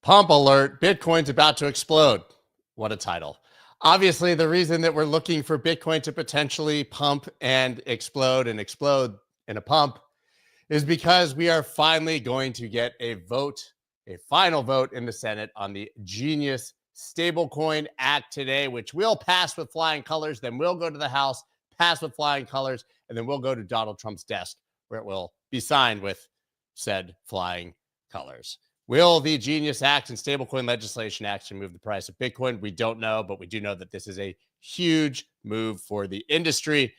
Pump alert, Bitcoin's about to explode. What a title. Obviously, the reason that we're looking for Bitcoin to potentially pump and explode in a pump is because we are finally going to get a final vote in the Senate on the genius Stablecoin Act today, which will pass with flying colors. Then we'll go to the House, pass with flying colors, and then we'll go to Donald Trump's desk where it will be signed with said flying colors. Will the Genius Act and Stablecoin legislation actually move the price of Bitcoin? We don't know, but we do know that this is a huge move for the industry.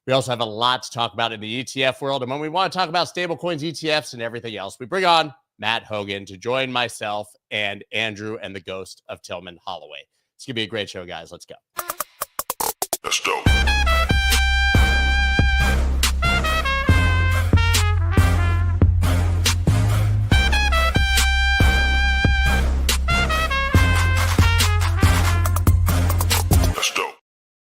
We also have a lot to talk about in the ETF world. And when we want to talk about stablecoins, ETFs, and everything else, we bring on Matt Hougan to join myself and Andrew and the ghost of Tillman, Holloway. It's going to be a great show, guys. Let's go. Let's go.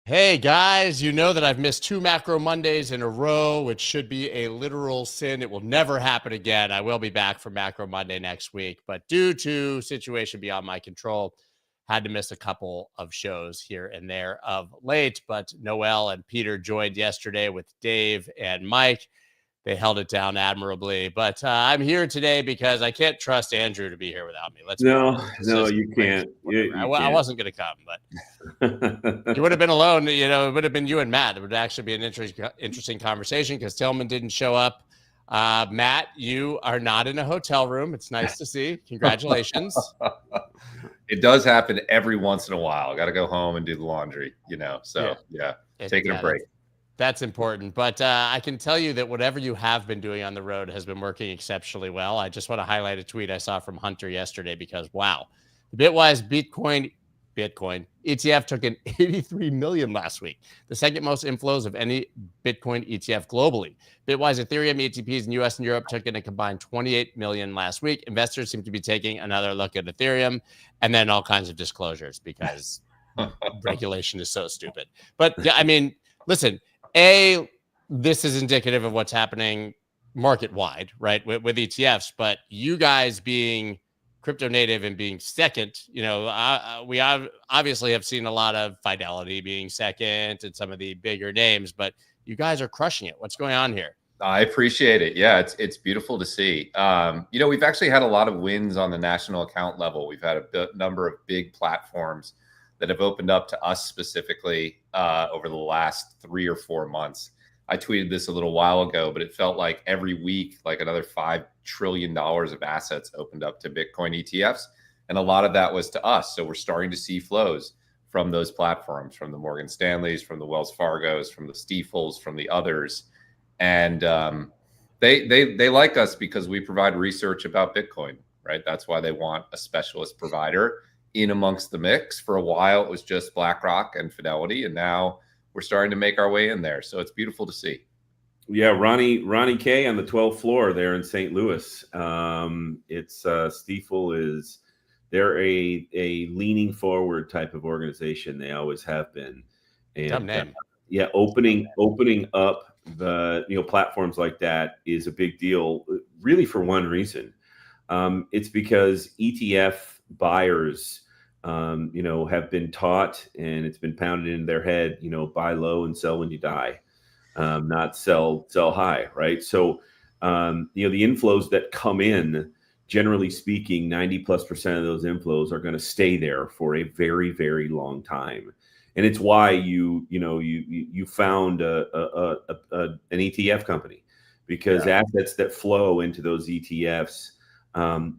Hey guys, you know that I've missed 2 Macro Mondays in a row, which should be a literal sin. It will never happen again. I will be back for Macro Monday next week, but due to situation beyond my control, had to miss a couple of shows here and there of late. But Noel and Peter joined yesterday with Dave and Mike. They held it down admirably. But I'm here today because I can't trust Andrew to be here without me. You can't. I wasn't going to come, but you would have been alone. You know, it would have been you and Matt. It would actually be an interesting conversation because Tillman didn't show up. Matt, you are not in a hotel room. It's nice to see. Congratulations. It does happen every once in a while. I got to go home and do the laundry, taking a break. That's important. But I can tell you that whatever you have been doing on the road has been working exceptionally well. I just want to highlight a tweet I saw from Hunter yesterday because, wow, the Bitwise Bitcoin ETF took in 83 million last week, the second most inflows of any Bitcoin ETF globally. Bitwise Ethereum ETPs in US and Europe took in a combined 28 million last week. Investors seem to be taking another look at Ethereum and then all kinds of disclosures because regulation is so stupid. But I mean, listen, this is indicative of what's happening market-wide, right, with ETFs. But you guys being crypto native and being second, we obviously have seen a lot of Fidelity being second and some of the bigger names, but you guys are crushing it. What's going on here? I appreciate it. Yeah, it's beautiful to see. We've actually had a lot of wins on the national account level. We've had a number of big platforms that have opened up to us specifically over the last 3 or 4 months. I tweeted this a little while ago, but it felt like every week, like another $5 trillion of assets opened up to Bitcoin ETFs. And a lot of that was to us. So we're starting to see flows from those platforms, from the Morgan Stanleys, from the Wells Fargos, from the Stifels, from the others. And they like us because we provide research about Bitcoin, right? That's why they want a specialist provider in amongst the mix. For a while, it was just BlackRock and Fidelity, and now we're starting to make our way in there. So it's beautiful to see. Yeah, Ronnie K on the 12th floor there in St. Louis. It's Stifel they're a leaning forward type of organization. They always have been. And opening up the platforms like that is a big deal, really for one reason. It's because ETF buyers have been taught, and it's been pounded into their head, buy low and sell when you die, not sell high, right? So, the inflows that come in, generally speaking, 90+% of those inflows are going to stay there for a very, very long time. And it's why you found an ETF company, because assets that flow into those ETFs,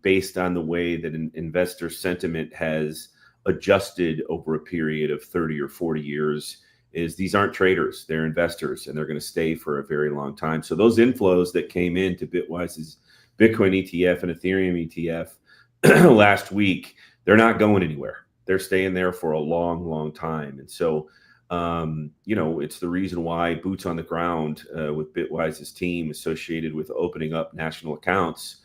based on the way that an investor sentiment has adjusted over a period of 30 or 40 years, is these aren't traders, they're investors, and they're going to stay for a very long time. So those inflows that came into Bitwise's Bitcoin ETF and Ethereum ETF last week, they're not going anywhere. They're staying there for a long, long time. And so, it's the reason why boots on the ground with Bitwise's team associated with opening up national accounts,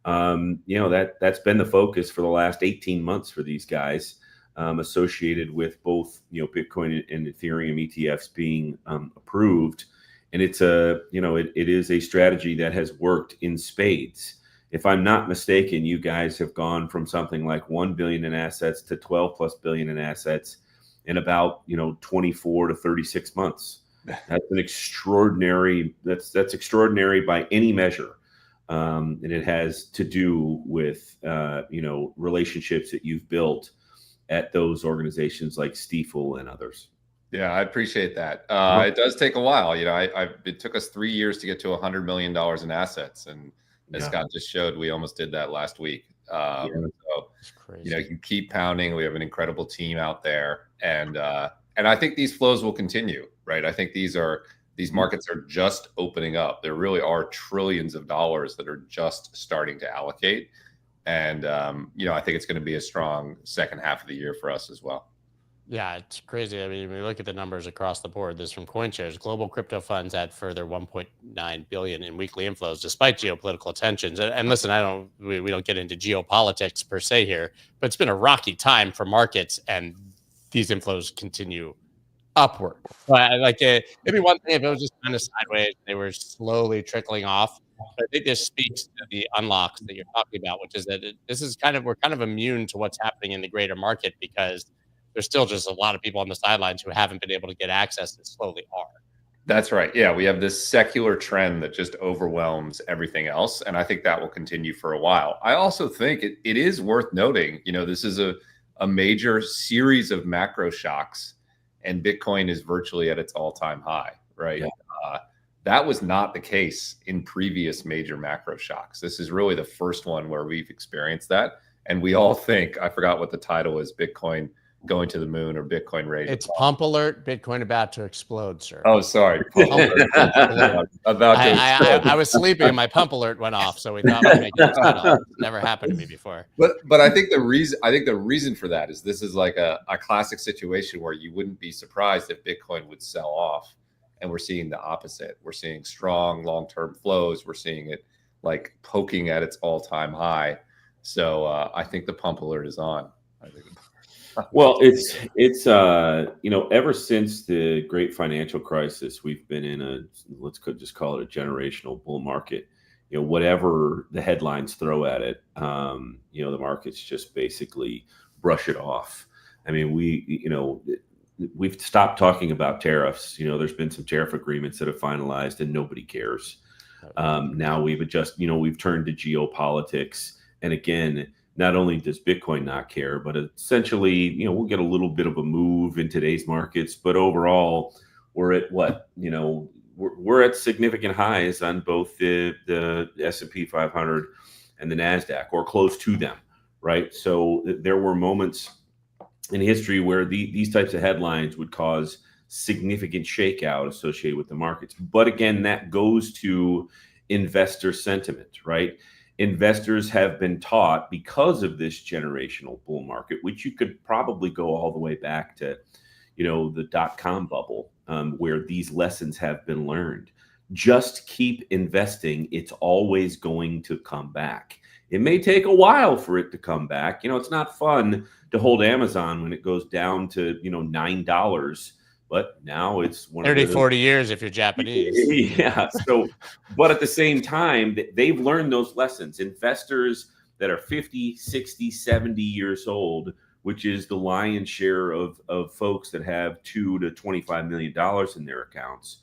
that's been the focus for the last 18 months for these guys, associated with both, Bitcoin and Ethereum ETFs being approved. And it's it is a strategy that has worked in spades. if I'm not mistaken, you guys have gone from something like 1 billion in assets to 12 plus billion in assets in about 24 to 36 months. That's an extraordinary. That's extraordinary by any measure, and it has to do with relationships that you've built at those organizations like Stifel and others. Yeah, I appreciate that. It does take a while. It took us 3 years to get to $100 million in assets, and as Scott just showed, we almost did that last week. So you can keep pounding. We have an incredible team out there, and I think these flows will continue. Right? I think these markets are just opening up. There really are trillions of dollars that are just starting to allocate, and I think it's going to be a strong second half of the year for us as well. Yeah, it's crazy. I mean, when we look at the numbers across the board, this from CoinShares, global crypto funds add further 1.9 billion in weekly inflows despite geopolitical tensions. And listen, we don't get into geopolitics per se here, but it's been a rocky time for markets, and these inflows continue upward. Maybe one thing if it was just kind of sideways, they were slowly trickling off. But I think this speaks to the unlocks that you're talking about, which is that we're kind of immune to what's happening in the greater market because there's still just a lot of people on the sidelines who haven't been able to get access that slowly are. That's right. Yeah, we have this secular trend that just overwhelms everything else, and I think that will continue for a while. I also think it is worth noting, this is a major series of macro shocks, and Bitcoin is virtually at its all-time high, right? Yeah. That was not the case in previous major macro shocks. This is really the first one where we've experienced that, and we all think, I forgot what the title is, Bitcoin going to the moon or Bitcoin rate. It's pump alert, Bitcoin about to explode, sir. Oh, sorry. Pump alert. I was sleeping and my pump alert went off, so we thought we'd make it title. It's never happened to me before. But I think the reason for that is this is like a classic situation where you wouldn't be surprised if Bitcoin would sell off, and we're seeing the opposite. We're seeing strong long-term flows. We're seeing it like poking at its all-time high. So I think the pump alert is on. Well, it's ever since the great financial crisis, we've been in let's just call it a generational bull market. Whatever the headlines throw at it, the markets just basically brush it off. I mean, we've stopped talking about tariffs. There's been some tariff agreements that have finalized and nobody cares. Now we've we've turned to geopolitics. And again, not only does Bitcoin not care, but essentially, we'll get a little bit of a move in today's markets. But overall, we're at what? We're at significant highs on both the S&P 500 and the NASDAQ, or close to them, right? So there were moments in history where these types of headlines would cause significant shakeout associated with the markets. But again, that goes to investor sentiment, right? Investors have been taught, because of this generational bull market, which you could probably go all the way back to, the dot-com bubble, where these lessons have been learned. Just keep investing. It's always going to come back. It may take a while for it to come back. It's not fun to hold Amazon when it goes down to, $9. But now it's 30, 40 years if you're Japanese. Yeah. So, but at the same time, they've learned those lessons. Investors that are 50, 60, 70 years old, which is the lion's share of folks that have $2 to $25 million in their accounts,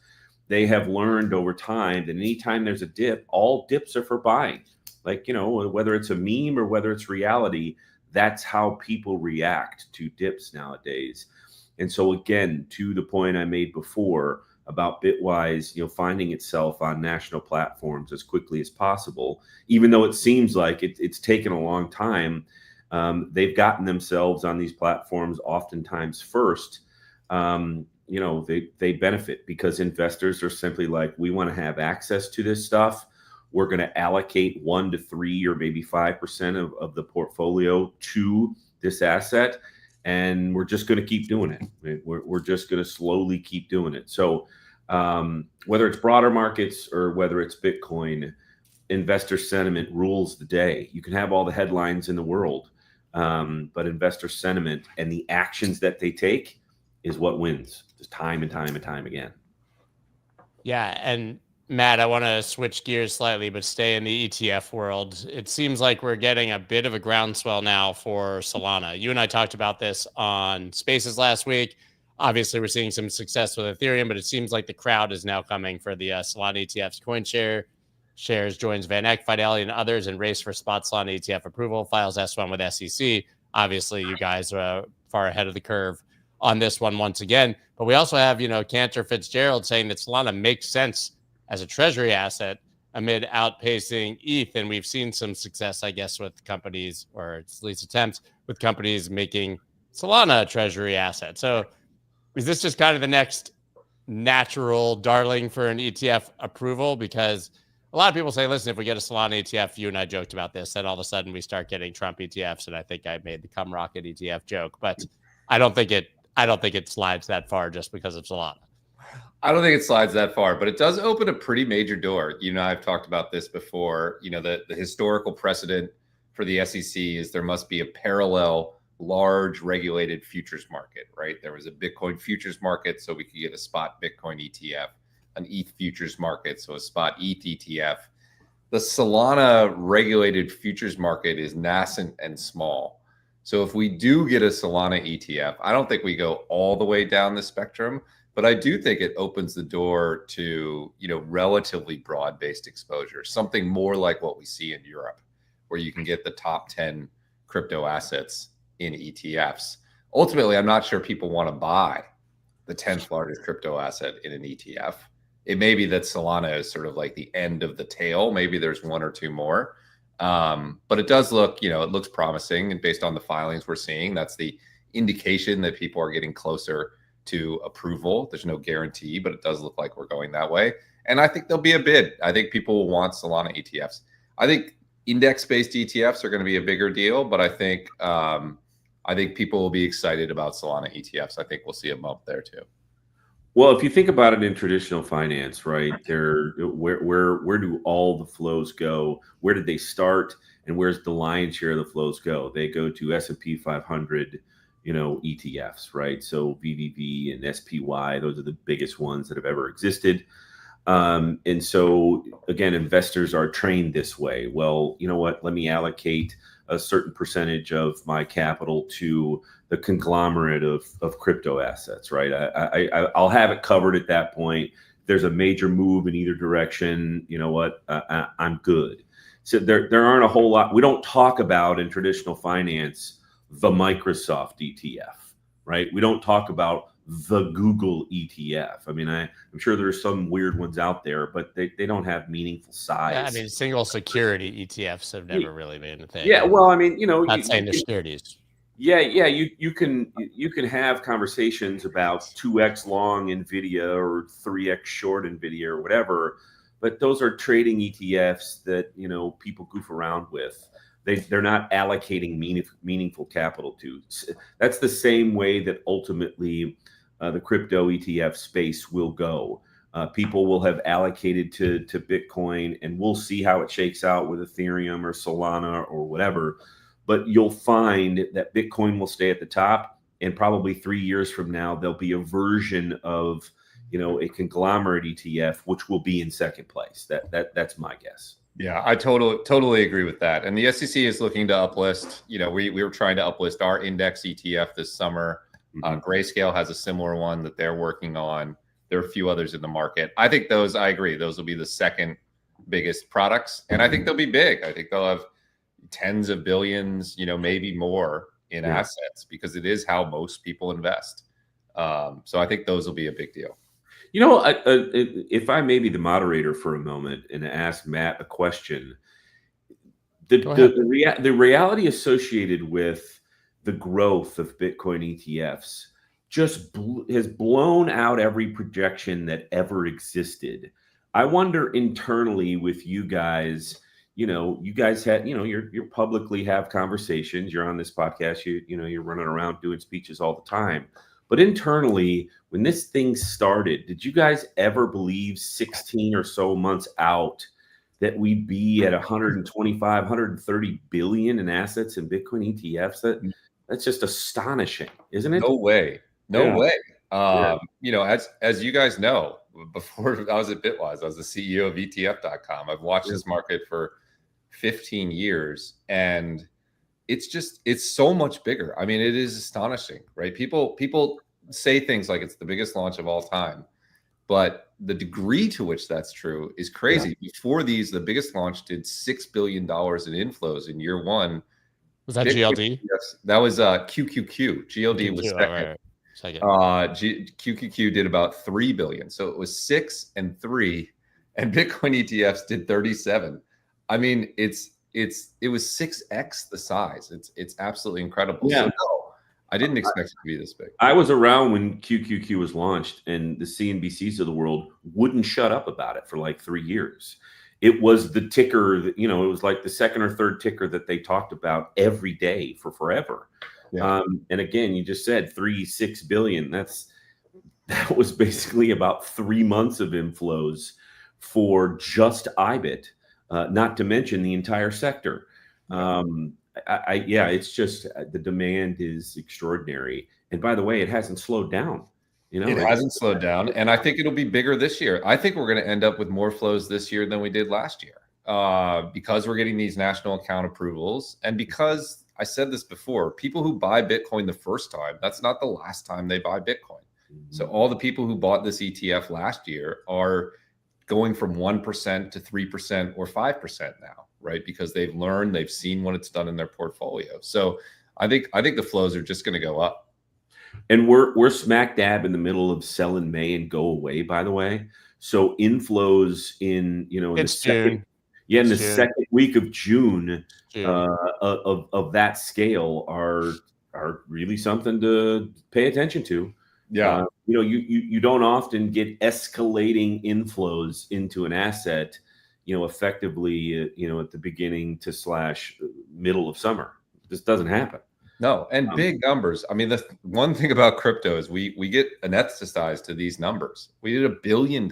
they have learned over time that anytime there's a dip, all dips are for buying. Whether it's a meme or whether it's reality, that's how people react to dips nowadays. And so again, to the point I made before about Bitwise, finding itself on national platforms as quickly as possible, even though it seems like it's taken a long time, they've gotten themselves on these platforms oftentimes first. They benefit because investors are simply like, we want to have access to this stuff. We're going to allocate 1 to 3 or maybe 5% of the portfolio to this asset. And we're just going to keep doing it. We're just going to slowly keep doing it. So whether it's broader markets or whether it's Bitcoin, investor sentiment rules the day. You can have all the headlines in the world, but investor sentiment and the actions that they take is what wins, just time and time and time again. Yeah, and Matt, I want to switch gears slightly, but stay in the ETF world. It seems like we're getting a bit of a groundswell now for Solana. You and I talked about this on Spaces last week. Obviously, we're seeing some success with Ethereum, but it seems like the crowd is now coming for the Solana ETFs. CoinShares joins Van Eck, Fidelity, and others in race for spot Solana ETF approval. Files S1 with SEC. Obviously, you guys are far ahead of the curve on this one once again. But we also have, Cantor Fitzgerald saying that Solana makes sense as a treasury asset amid outpacing ETH. And we've seen some success, I guess, with companies, or at least attempts with companies making Solana a treasury asset. So is this just kind of the next natural darling for an ETF approval? Because a lot of people say, listen, if we get a Solana ETF, you and I joked about this, then all of a sudden we start getting Trump ETFs. And I think I made the cum rocket ETF joke, but I don't think it slides that far just because of Solana. I don't think it slides that far, but it does open a pretty major door. I've talked about this before. The historical precedent for the SEC is there must be a parallel large regulated futures market, right? There was a Bitcoin futures market, so we could get a spot Bitcoin ETF, an ETH futures market, so a spot ETH ETF. The Solana regulated futures market is nascent and small. So if we do get a Solana ETF, I don't think we go all the way down the spectrum, but I do think it opens the door to, relatively broad-based exposure, something more like what we see in Europe, where you can get the top 10 crypto assets in ETFs. Ultimately, I'm not sure people want to buy the 10th largest crypto asset in an ETF. It may be that Solana is sort of like the end of the tail. Maybe there's one or two more. But it does look, it looks promising. And based on the filings we're seeing, that's the indication that people are getting closer to approval. There's no guarantee, but it does look like we're going that way. And I think there'll be a bid. I think people will want Solana ETFs. I think index-based ETFs are going to be a bigger deal, but I think people will be excited about Solana ETFs. I think we'll see a bump there too. Well, if you think about it in traditional finance, right, where do all the flows go? Where did they start, and where's the lion's share of the flows go? They go to S&P 500, ETFs, right? So VVV and SPY, those are the biggest ones that have ever existed. And so again, investors are trained this way. Well, you know what? Let me allocate a certain percentage of my capital to the conglomerate of crypto assets, right? I'll have it covered at that point. If there's a major move in either direction, you know what? I'm good. So there aren't a whole lot. We don't talk about in traditional finance the Microsoft ETF, right? We don't talk about the Google ETF. I mean, I'm sure there's some weird ones out there, but they don't have meaningful size. Yeah, I mean, single security ETFs have never really been a thing. Yeah, well, I mean, not saying they're securities. Yeah, you can have conversations about 2x long NVIDIA or 3x short NVIDIA or whatever, but those are trading ETFs that people goof around with. They're not allocating meaningful capital to. That's the same way that ultimately the crypto ETF space will go. People will have allocated to Bitcoin, and we'll see how it shakes out with Ethereum or Solana or whatever. But you'll find that Bitcoin will stay at the top, and probably 3 years from now, there'll be a version of a conglomerate ETF, which will be in second place. That's my guess. Yeah, I totally agree with that. And the SEC is looking to uplist. We were trying to uplist our index ETF this summer. Grayscale has a similar one that they're working on. There are a few others in the market. I think I agree. Those will be the second biggest products. And I think they'll be big. I think they'll have tens of billions, maybe more in assets, because it is how most people invest. So I think those will be a big deal. If I may be the moderator for a moment and ask Matt a question, the reality associated with the growth of Bitcoin ETFs just has blown out every projection that ever existed. I wonder internally with you guys, you guys had, you publicly have conversations. You're on this podcast. You're running around doing speeches all the time. But internally, when this thing started, did you guys ever believe 16 or so months out that we'd be at 125, 130 billion in assets in Bitcoin ETFs? That's just astonishing, isn't it? No way. No way. You know, as you guys know, before I was at Bitwise, I was the CEO of ETF.com. I've watched this market for 15 years, and it's so much bigger. I mean, it is astonishing, right? People say things like it's the biggest launch of all time, but the degree to which that's true is crazy. Before these, the biggest launch did $6 billion in inflows in year one. Was that GLD? Yes, that was QQQ. GLD was second. Right. Second. QQQ did about 3 billion. So it was 6 and 3, and Bitcoin ETFs did 37. I mean, it was 6x the size. It's absolutely incredible. Yeah. So no, I didn't expect it to be this big. I was around when QQQ was launched, and the CNBCs of the world wouldn't shut up about it for like 3 years. It was the ticker that, you know, it was like the second or third ticker that they talked about every day for forever. Yeah. And again, you just said 6 billion. That was basically about 3 months of inflows for just IBIT, not to mention the entire sector. It's just the demand is extraordinary. And by the way, it hasn't slowed down. You know, it hasn't slowed down, and I think it'll be bigger this year. I think we're going to end up with more flows this year than we did last year, because we're getting these national account approvals, and because I said this before, people who buy Bitcoin the first time, that's not the last time they buy Bitcoin. So all the people who bought this ETF last year are going from 1% to 3% or 5% now, right? Because they've learned, they've seen what it's done in their portfolio. So I think the flows are just going to go up. And we're smack dab in the middle of sell in May and go away, by the way. So inflows in, you know, in It's June. In the second week of June. Of that scale are really something to pay attention to. Yeah. You know, you don't often get escalating inflows into an asset, you know, effectively, you know, at the beginning to / middle of summer. This doesn't happen. No, and big numbers. I mean, the one thing about crypto is we get anesthetized to these numbers. We did $1 billion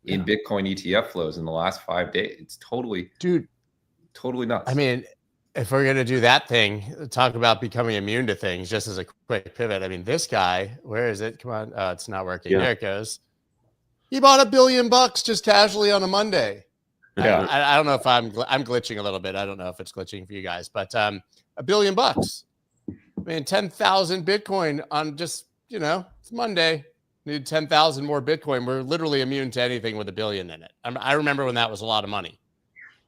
in Bitcoin ETF flows in the last 5 days. It's totally nuts. I mean, if we're going to do that thing, talk about becoming immune to things, just as a quick pivot. I mean, this guy, where is it? Come on. It's not working. There it goes. He bought $1 billion just casually on a Monday. Yeah. I don't know if I'm glitching a little bit. I don't know if it's glitching for you guys, but $1 billion. I mean, 10,000 Bitcoin on just, you know, it's Monday. Need 10,000 more Bitcoin. We're literally immune to anything with $1 billion in it. I remember when that was a lot of money.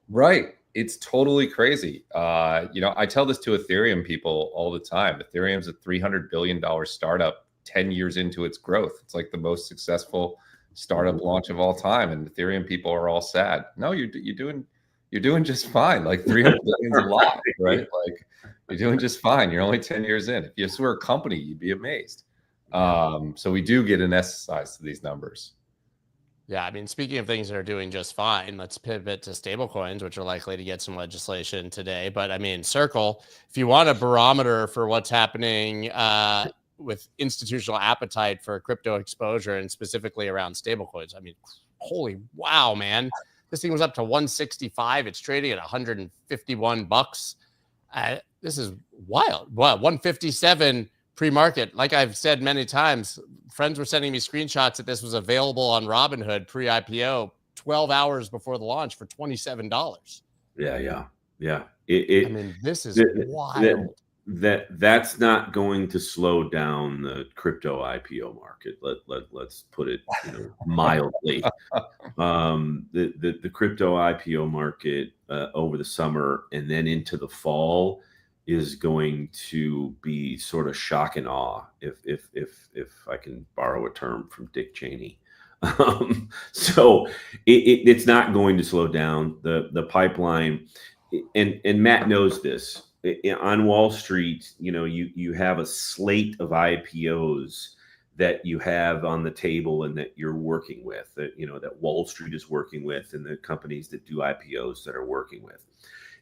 Right. It's totally crazy. You know, I tell this to Ethereum people all the time. Ethereum's a $300 billion startup 10 years into its growth. It's like the most successful startup launch of all time. And Ethereum people are all sad. No, you're doing just fine. Like 300 billion is a lot, right? Like you're doing just fine. You're only 10 years in. If you were a company, you'd be amazed. So we do get anesthetized to these numbers. Yeah, I mean, speaking of things that are doing just fine, let's pivot to stablecoins, which are likely to get some legislation today. But I mean, Circle, if you want a barometer for what's happening with institutional appetite for crypto exposure and specifically around stablecoins, I mean, holy wow, man. This thing was up to 165. It's trading at 151 bucks. This is wild. Wow, 157 pre-market. Like I've said many times, friends were sending me screenshots that this was available on Robinhood pre-IPO 12 hours before the launch for $27. Yeah. I mean, this is wild. That's not going to slow down the crypto IPO market. Let's put it, you know, mildly. The crypto IPO market over the summer and then into the fall is going to be sort of shock and awe, if I can borrow a term from Dick Cheney. So it's not going to slow down the pipeline, and Matt knows this. On Wall Street, you know, you have a slate of IPOs that you have on the table and that you're working with, that, you know, that Wall Street is working with, and the companies that do IPOs that are working with.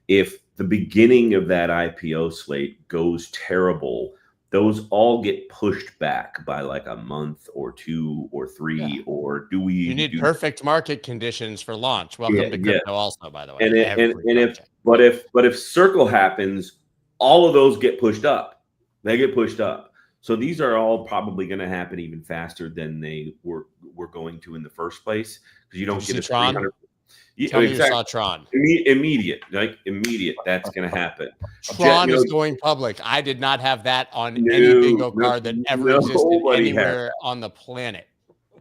If the beginning of that IPO slate goes terrible, those all get pushed back by like a month or 2 or 3, or you need perfect market conditions for launch. Welcome to crypto also, by the way. But if Circle happens, all of those get pushed up. They get pushed up. So these are all probably going to happen even faster than they were going to in the first place, because you don't get a Tron? 300. Yeah, Tell me you exactly. saw Tron. Immediate. That's going to happen. Tron is going public. I did not have that on any bingo card that ever existed anywhere on the planet.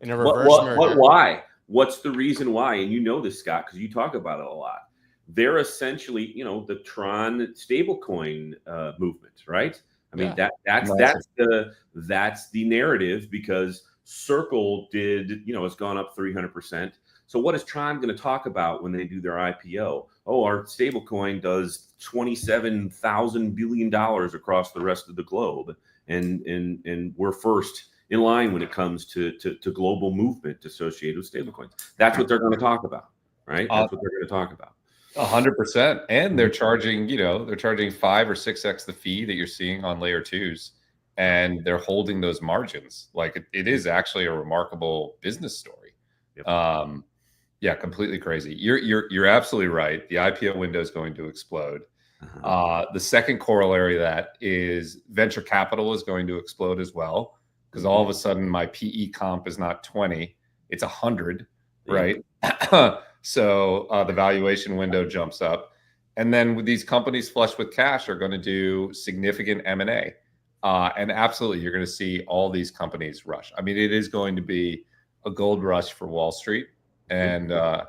In a reverse merger. Why? What's the reason why? And you know this, Scott, because you talk about it a lot. They're essentially, the Tron stablecoin movement, right? I mean, that's the narrative, because Circle has gone up 300%. So what is Tron going to talk about when they do their IPO? Oh, our stablecoin does $27,000 billion across the rest of the globe, and we're first in line when it comes to global movement associated with stablecoins. That's what they're going to talk about, right? That's what they're going to talk about. 100%. And they're charging 5 or 6x the fee that you're seeing on layer twos, and they're holding those margins. Like it is actually a remarkable business story. Yep. Yeah, completely crazy. You're absolutely right. The IPO window is going to explode. The second corollary of that is venture capital is going to explode as well, because all of a sudden my PE comp is not 20, it's 100, right? So the valuation window jumps up. And then with these companies flush with cash are going to do significant M&A. And absolutely, you're going to see all these companies rush. I mean, it is going to be a gold rush for Wall Street. And I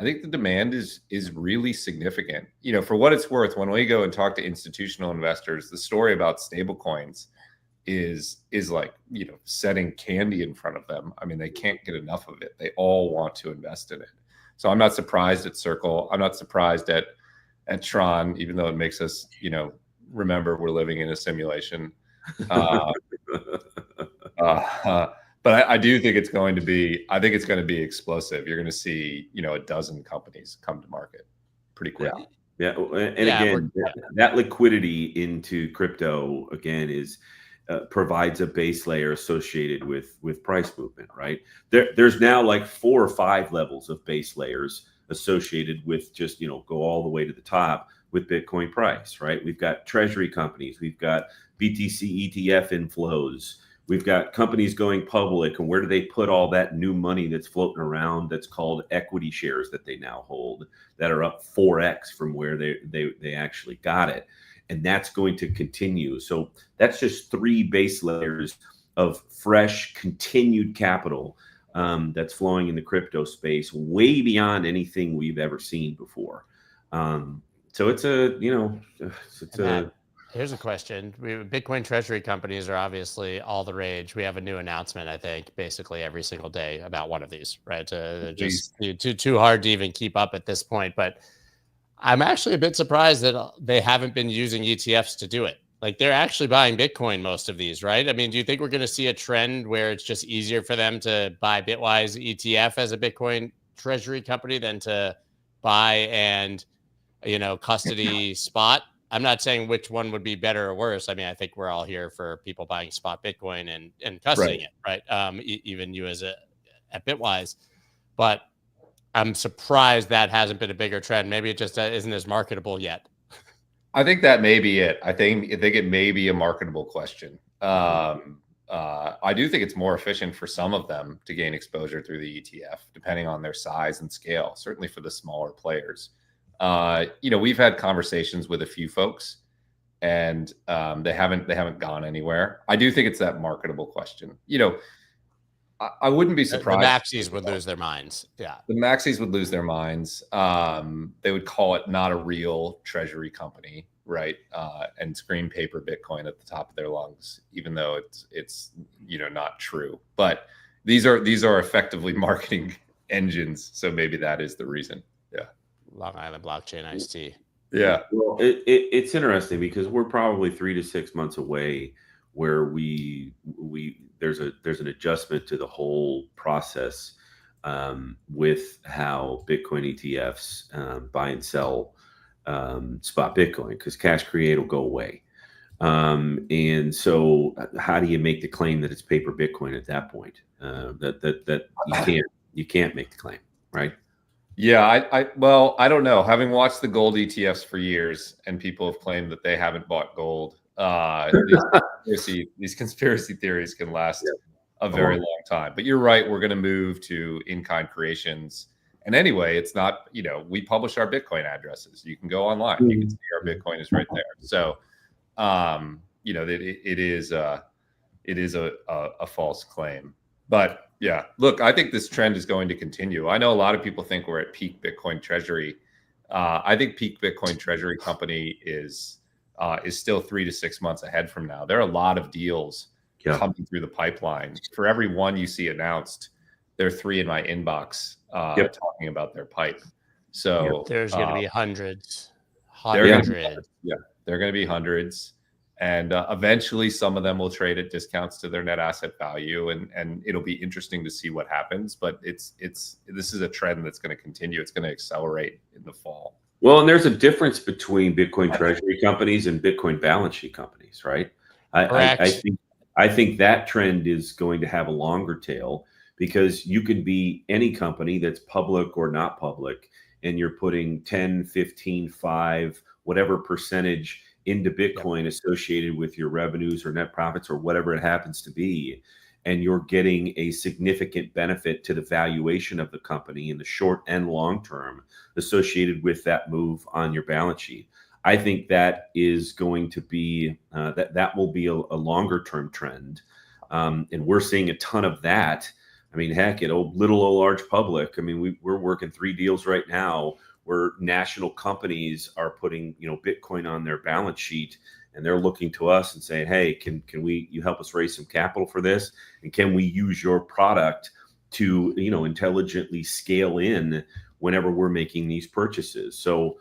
think the demand is really significant. For what it's worth, when we go and talk to institutional investors, the story about stablecoins is like, setting candy in front of them. I mean, they can't get enough of it. They all want to invest in it. So I'm not surprised at Circle. I'm not surprised at Tron, even though it makes us, remember we're living in a simulation. But I do think it's going to be, explosive. You're going to see, a dozen companies come to market pretty quick. Yeah. And again, that liquidity into crypto, again, provides a base layer associated with price movement, right? There's now like 4 or 5 levels of base layers associated with just, go all the way to the top with Bitcoin price, right? We've got Treasury companies, we've got BTC ETF inflows, we've got companies going public, and where do they put all that new money that's floating around that's called equity shares that they now hold that are up 4x from where they actually got it. And that's going to continue. So that's just 3 base layers of fresh, continued capital that's flowing in the crypto space, way beyond anything we've ever seen before. So it's here's a question. Bitcoin treasury companies are obviously all the rage. We have a new announcement, I think, basically every single day about one of these, right? They're just too hard to even keep up at this point. But I'm actually a bit surprised that they haven't been using ETFs to do it. Like, they're actually buying Bitcoin, most of these, right? I mean, do you think we're going to see a trend where it's just easier for them to buy Bitwise ETF as a Bitcoin treasury company than to buy and, custody spot? I'm not saying which one would be better or worse. I mean, I think we're all here for people buying spot Bitcoin and custodying it, right? Even you at Bitwise. But I'm surprised that hasn't been a bigger trend. Maybe it just isn't as marketable yet. I think that may be it. I think it may be a marketable question. I do think it's more efficient for some of them to gain exposure through the ETF, depending on their size and scale, certainly for the smaller players. We've had conversations with a few folks, and they haven't gone anywhere. I do think it's that marketable question. I wouldn't be surprised. The maxis would lose their minds. Yeah. The maxis would lose their minds. They would call it not a real treasury company, right? And scream paper Bitcoin at the top of their lungs, even though it's not true. But these are effectively marketing engines. So maybe that is the reason. Yeah. Long Island blockchain iced tea. Yeah. Well, it's interesting because we're probably 3 to 6 months away where there's an adjustment to the whole process with how Bitcoin ETFs buy and sell spot Bitcoin, because cash create will go away. And so how do you make the claim that it's paper Bitcoin at that point? That you can't make the claim, right? Yeah, I don't know. Having watched the gold ETFs for years, and people have claimed that they haven't bought gold, These conspiracy theories can last a very long time. But you're right. We're going to move to in-kind creations. And anyway, it's not, we publish our Bitcoin addresses. You can go online. You can see our Bitcoin is right there. So, it is a false claim. But yeah, look, I think this trend is going to continue. I know a lot of people think we're at peak Bitcoin Treasury. I think peak Bitcoin Treasury company is still 3 to 6 months ahead from now. There are a lot of deals coming through the pipeline. For every one you see announced, there are 3 in my inbox talking about their pipe. So there's going to be hundreds. They're going to be hundreds. And eventually some of them will trade at discounts to their net asset value. And it'll be interesting to see what happens. But this is a trend that's going to continue. It's going to accelerate in the fall. Well, and there's a difference between Bitcoin treasury companies and Bitcoin balance sheet companies, right? I think that trend is going to have a longer tail, because you can be any company that's public or not public, and you're putting 10, 15, 5, whatever percentage into Bitcoin associated with your revenues or net profits or whatever it happens to be. And you're getting a significant benefit to the valuation of the company in the short and long term associated with that move on your balance sheet. I think that is going to be, that will be a longer term trend. And we're seeing a ton of that. I mean, heck, at little old large public. I mean, we're working 3 deals right now where national companies are putting, Bitcoin on their balance sheet, and they're looking to us and saying, "Hey, can you help us raise some capital for this? And can we use your product to, intelligently scale in whenever we're making these purchases?" So,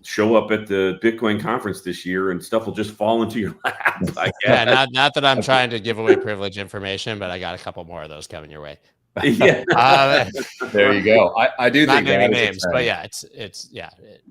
show up at the Bitcoin conference this year and stuff will just fall into your lap. Yeah, not that I'm trying to give away privileged information, but I got a couple more of those coming your way. Yeah. There you go. I do think not naming names, but yeah, it's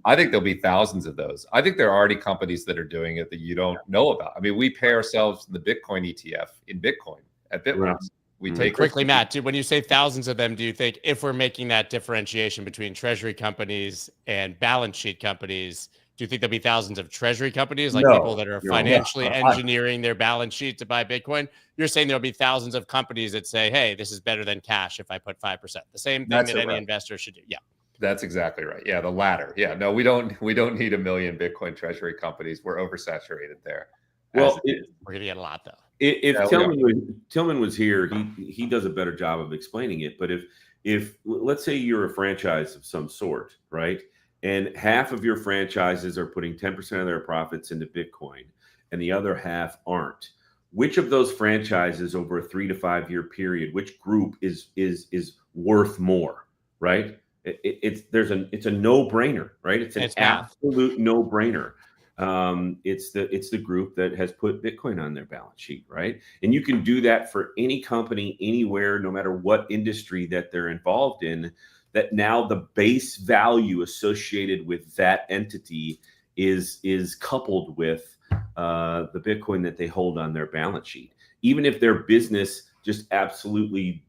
I think there'll be thousands of those. I think there are already companies that are doing it that you don't know about. I mean, we pay ourselves in the Bitcoin ETF in Bitcoin at Bitwise. We take quickly, Matt. When you say thousands of them, do you think if we're making that differentiation between treasury companies and balance sheet companies, do you think there'll be thousands of treasury companies, like people that are financially engineering their balance sheet to buy Bitcoin? You're saying there'll be thousands of companies that say, "Hey, this is better than cash if I put 5%." The same thing that any investor should do. Yeah, that's exactly right. Yeah, the latter. Yeah, no, we don't need a million Bitcoin treasury companies. We're oversaturated there. Well, we're gonna get a lot though. If Tillman was here, he does a better job of explaining it. But if let's say you're a franchise of some sort, right? And half of your franchises are putting 10% of their profits into Bitcoin and the other half aren't. Which of those franchises over a 3 to 5 year period, which group is worth more, right? It's a no-brainer, right? It's an absolute no-brainer. It's the group that has put Bitcoin on their balance sheet, right? And you can do that for any company anywhere, no matter what industry that they're involved in. That now the base value associated with that entity is coupled with the Bitcoin that they hold on their balance sheet. Even if their business just absolutely,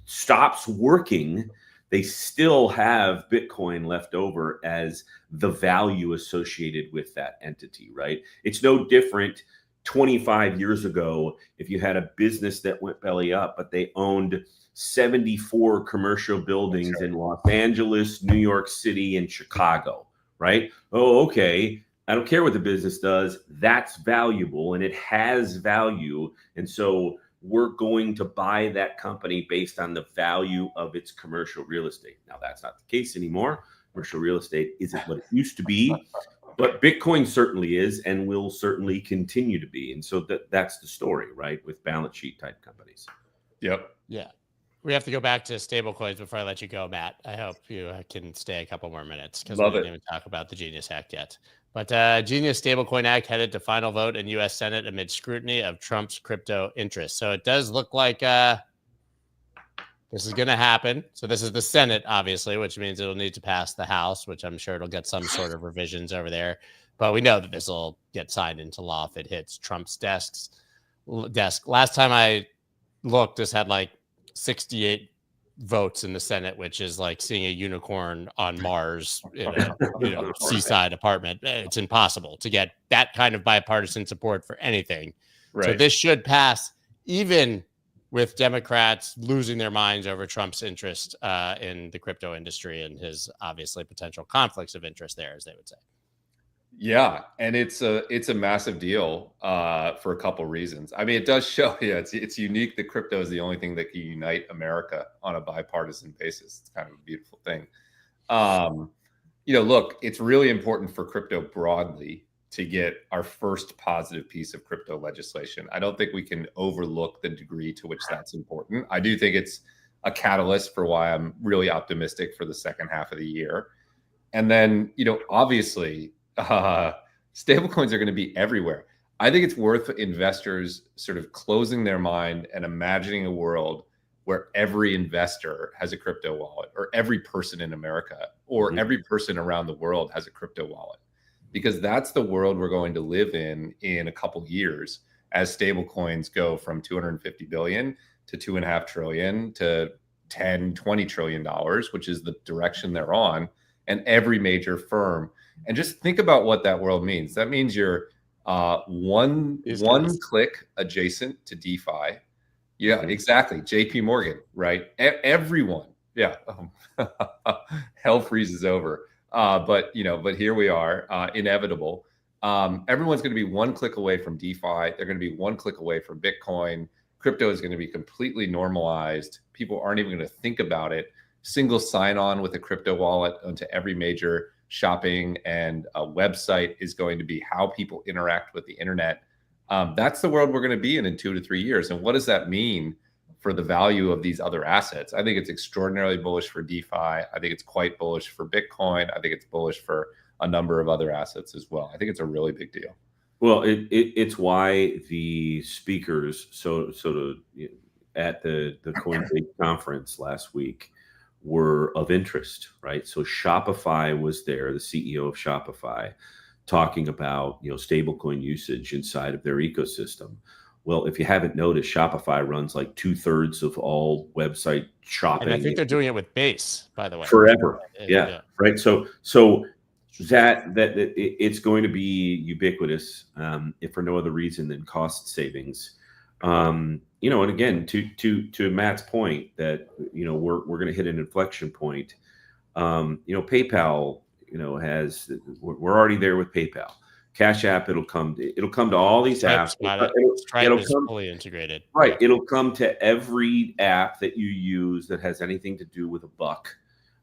stops working, they still have Bitcoin left over as the value associated with that entity, right? It's no different 25 years ago if you had a business that went belly up, but they owned 74 commercial buildings in Los Angeles, New York City, and Chicago, right? Oh, okay. I don't care what the business does. That's valuable and it has value. And so we're going to buy that company based on the value of its commercial real estate. Now, that's not the case anymore. Commercial real estate isn't what it used to be, but Bitcoin certainly is and will certainly continue to be. And so that's the story, right? With balance sheet type companies. Yep. Yeah. We have to go back to stablecoins before I let you go, Matt. I hope you can stay a couple more minutes because we didn't even talk about the Genius Act yet. But Genius Stablecoin Act headed to final vote in U.S. Senate amid scrutiny of Trump's crypto interests. So it does look like this is going to happen. So this is the Senate, obviously, which means it'll need to pass the House, which I'm sure it'll get some sort of revisions over there. But we know that this will get signed into law if it hits Trump's desk. Last time I looked, this had like 68 votes in the Senate, which is like seeing a unicorn on Mars in a seaside apartment. It's impossible to get that kind of bipartisan support for anything. Right. So this should pass, even with Democrats losing their minds over Trump's interest in the crypto industry and his obviously potential conflicts of interest there, as they would say. Yeah, and it's a massive deal for a couple reasons. I mean, it does show it's unique that crypto is the only thing that can unite America on a bipartisan basis. It's kind of a beautiful thing. Look, it's really important for crypto broadly to get our first positive piece of crypto legislation. I don't think we can overlook the degree to which that's important. I do think it's a catalyst for why I'm really optimistic for the second half of the year. And then, obviously, stablecoins are going to be everywhere. I think it's worth investors sort of closing their mind and imagining a world where every investor has a crypto wallet, or every person in America, or every person around the world has a crypto wallet, because that's the world we're going to live in a couple years as stablecoins go from 250 billion to 2.5 trillion to 10-20 trillion dollars, which is the direction they're on, and every major firm. And just think about what that world means. That means you're one click adjacent to DeFi. Yeah, exactly. JP Morgan, right? Everyone. Yeah. Hell freezes over. But here we are, inevitable. Everyone's going to be one click away from DeFi. They're going to be one click away from Bitcoin. Crypto is going to be completely normalized. People aren't even going to think about it. Single sign-on with a crypto wallet onto every major shopping and a website is going to be how people interact with the internet. That's the world we're going to be in 2 to 3 years. And what does that mean for the value of these other assets? I think it's extraordinarily bullish for DeFi. I think it's quite bullish for Bitcoin. I think it's bullish for a number of other assets as well. I think it's a really big deal. Well, it's why the speakers at the CoinShares conference last week were of interest, right? So Shopify was there, the CEO of Shopify, talking about stablecoin usage inside of their ecosystem. Well, if you haven't noticed, Shopify runs like 2/3 of all website shopping. And I think they're doing it with Base, by the way. Forever. Yeah. Right. So that it's going to be ubiquitous, if for no other reason than cost savings. And again, to Matt's point that we're going to hit an inflection point. PayPal, we're already there with PayPal. Cash App, it'll come to all these apps. Stripe is fully integrated. Right. It'll come to every app that you use that has anything to do with a buck.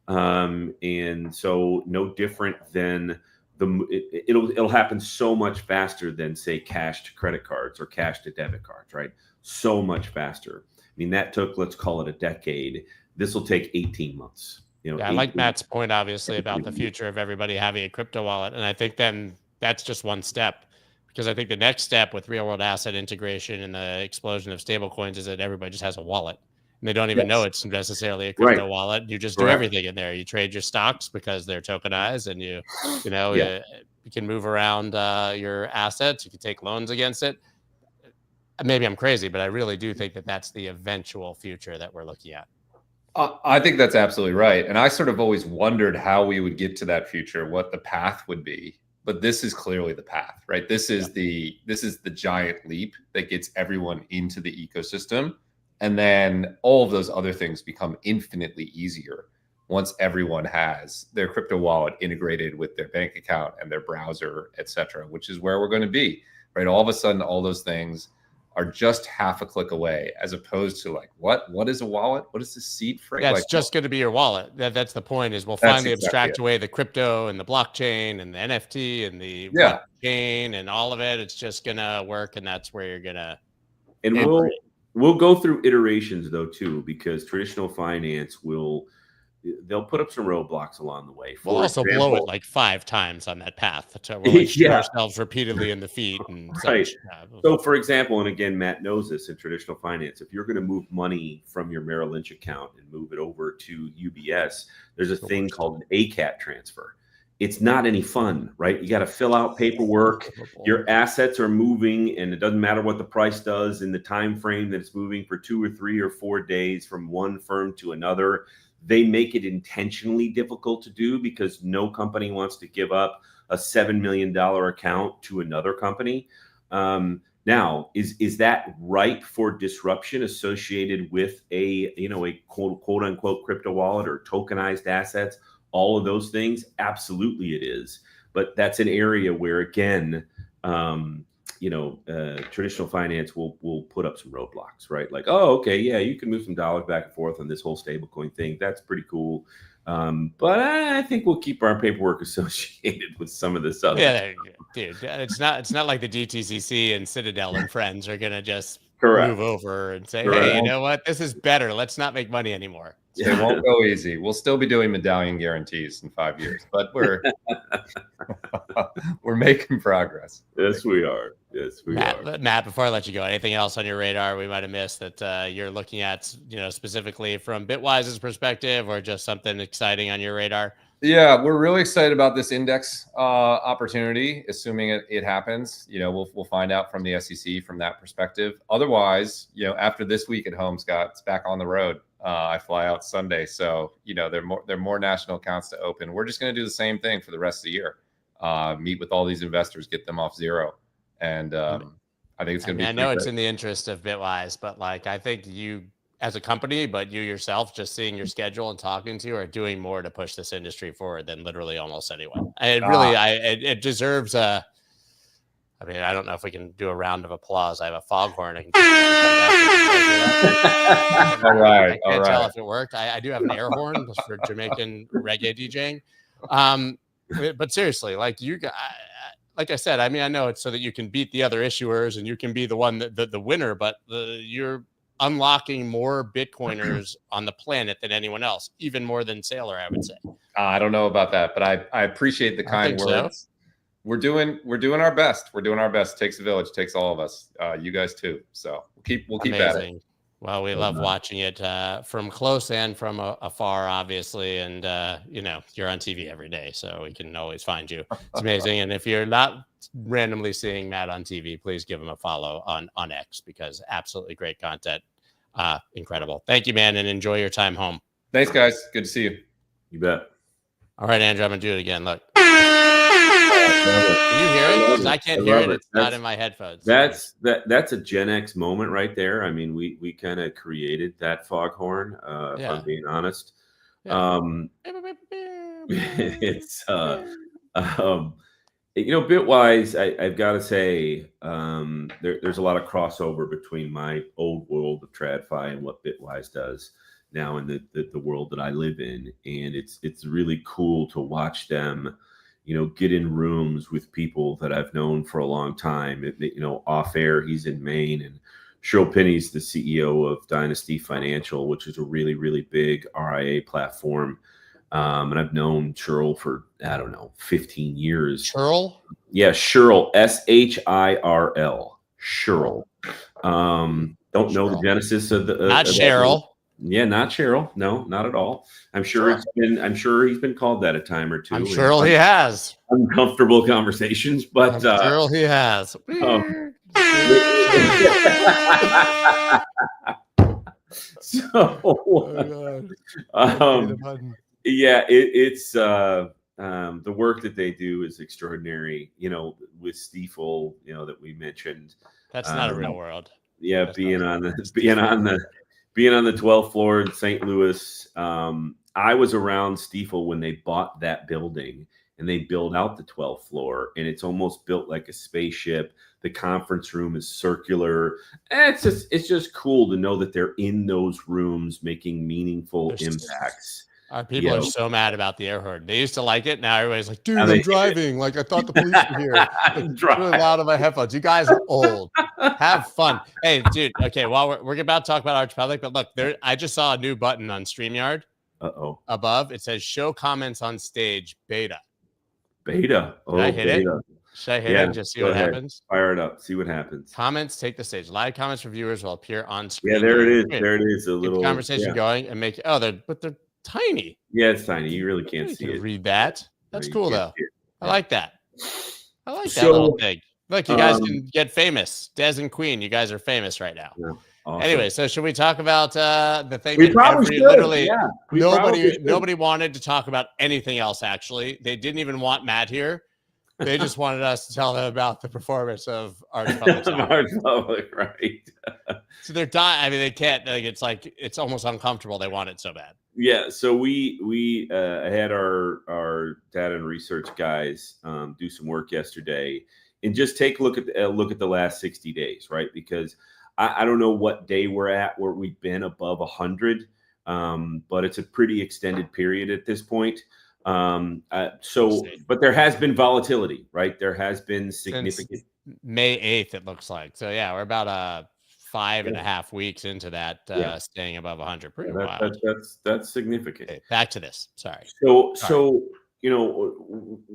And so no different than it'll happen so much faster than, say, cash to credit cards or cash to debit cards, right? So much faster. I mean, that took, let's call it a decade. This will take 18 months. I like Matt's point, obviously, about the future of everybody having a crypto wallet. And I think then that's just one step, because I think the next step with real world asset integration and the explosion of stablecoins is that everybody just has a wallet. And they don't even know it's necessarily a crypto wallet. You just do everything in there. You trade your stocks because they're tokenized, and you can move around your assets. You can take loans against it. Maybe I'm crazy, but I really do think that that's the eventual future that we're looking at. I think that's absolutely right. And I sort of always wondered how we would get to that future, what the path would be. But this is clearly the path, right? This is the giant leap that gets everyone into the ecosystem. And then all of those other things become infinitely easier once everyone has their crypto wallet integrated with their bank account and their browser, et cetera, which is where we're going to be, right? All of a sudden, all those things are just half a click away, as opposed to like, what is a wallet? What is the seed phrase? That's just going to be your wallet. That's the point, is we'll finally abstract away the crypto and the blockchain and the NFT and the chain and all of it. It's just going to work. And that's where you're going to. And we'll go through iterations though, too, because traditional finance they'll put up some roadblocks along the way. We'll also blow it like 5 times on that path. We'll shoot ourselves repeatedly in the feet. And such. So, for example, and again, Matt knows this in traditional finance, if you're going to move money from your Merrill Lynch account and move it over to UBS, there's a thing called an ACAT transfer. it's not any fun, right? You got to fill out paperwork. Your assets are moving, and it doesn't matter what the price does in the time frame that it's moving for 2 or 3 or 4 days from one firm to another. They make it intentionally difficult to do because no company wants to give up a $7 million account to another company. Now, is that ripe for disruption associated with a quote unquote crypto wallet or tokenized assets? All of those things, absolutely it is. But that's an area where, again, traditional finance will put up some roadblocks, right? Like, oh, okay, yeah, you can move some dollars back and forth on this whole stablecoin thing. That's pretty cool. But I think we'll keep our paperwork associated with some of this other. Yeah, dude, it's not like the DTCC and Citadel and friends are gonna just Correct. move over and say, hey, you know what? This is better. Let's not make money anymore. It won't go easy. We'll still be doing medallion guarantees in 5 years, but we're making progress. Yes, we are. Yes, we are. Matt, before I let you go, anything else on your radar we might have missed that you're looking at, specifically from Bitwise's perspective, or just something exciting on your radar? Yeah, we're really excited about this index opportunity, assuming it happens. We'll find out from the SEC from that perspective. Otherwise, after this week at home, Scott, it's back on the road. I fly out Sunday, so there are more national accounts to open. We're just going to do the same thing for the rest of the year. Meet with all these investors, get them off zero, and I think it's going to be. I know it's in the interest of Bitwise, but I think you, as a company, but you yourself, just seeing your schedule and talking to you, are doing more to push this industry forward than literally almost anyone. It deserves a. I mean, I don't know if we can do a round of applause. I have a foghorn. All right. I can't tell if it worked. I do have an air horn just for Jamaican reggae DJing. But seriously, like I said, I mean, I know it's so that you can beat the other issuers and you can be the one the winner, but you're unlocking more Bitcoiners on the planet than anyone else, even more than Sailor, I would say. I don't know about that, but I appreciate the kind words. So. We're doing our best. We're doing our best. It takes a village. It takes all of us. You guys too. So we'll keep at it. Well, we love watching it from close and from afar, obviously. And you're on TV every day, so we can always find you. It's amazing. And if you're not randomly seeing Matt on TV, please give him a follow on X, because absolutely great content. Incredible. Thank you, man, and enjoy your time home. Thanks, guys. Good to see you. You bet. All right, Andrew, I'm gonna do it again. Look. Can you hear it? Because I can't hear it. It's not in my headphones. That's a Gen X moment right there. I mean, we kind of created that foghorn, if I'm being honest. Yeah. It's Bitwise, I've got to say, there's a lot of crossover between my old world of TradFi and what Bitwise does now in the world that I live in. And it's really cool to watch them get in rooms with people that I've known for a long time. Off air, he's in Maine, and Cheryl Penny's the CEO of Dynasty Financial, which is a really, really big RIA platform. And I've known Cheryl for, 15 years. Cheryl? Yeah, Cheryl, SHIRL. Cheryl. Don't know the genesis of the. Not Cheryl. Yeah, not Cheryl. No, not at all. I'm sure he's been called that a time or two. I'm sure he has. Uncomfortable conversations, but I'm sure he has. It's the work that they do is extraordinary. With Stifel, that we mentioned. That's not a real world. Yeah, being on the 12th floor in St. Louis. I was around Stifel when they bought that building and they built out the 12th floor, and it's almost built like a spaceship. The conference room is circular. It's just cool to know that they're in those rooms making meaningful impacts. Our people are so mad about the air horn. They used to like it. Now everybody's like, dude, I'm driving. Like, I thought the police were here. It's really loud on my headphones. You guys are old. Have fun. Hey, dude. Okay, while we're about to talk about Arch Public, but look, I just saw a new button on StreamYard. Above, it says show comments on stage beta. Beta. Should I hit it? Should I hit it and just see what happens? Fire it up. See what happens. Comments take the stage. Live comments from viewers will appear on screen. Yeah, there it is. There it is. A little conversation going and make. They're tiny. Yeah, it's tiny. You really can't see it. Read that. That's You cool can't though. see it. I Yeah. like that. I like that little thing. Look, you guys Um, can get famous. Des and Queen, you guys are famous right now. yeah, awesome. Anyway, so should we talk about the thing We that probably should. literally Yeah, we probably should. nobody wanted to talk about anything else, actually. They didn't even want Matt here. They just wanted us to tell them about the performance of Arch Public. Arch Public, right? So they're dying. I mean, they can't. Like, it's almost uncomfortable. They want it so bad. Yeah. So we had our data and research guys do some work yesterday, and just take a look at the last 60 days, right? Because I don't know what day we're at where we've been above 100, but it's a pretty extended period at this point. But there has been volatility, right? There has been significant. Since May 8th, it looks like. So yeah, we're about 5.5 weeks into that, staying above 100. Pretty wild. That's significant. Okay, back to this. Sorry. So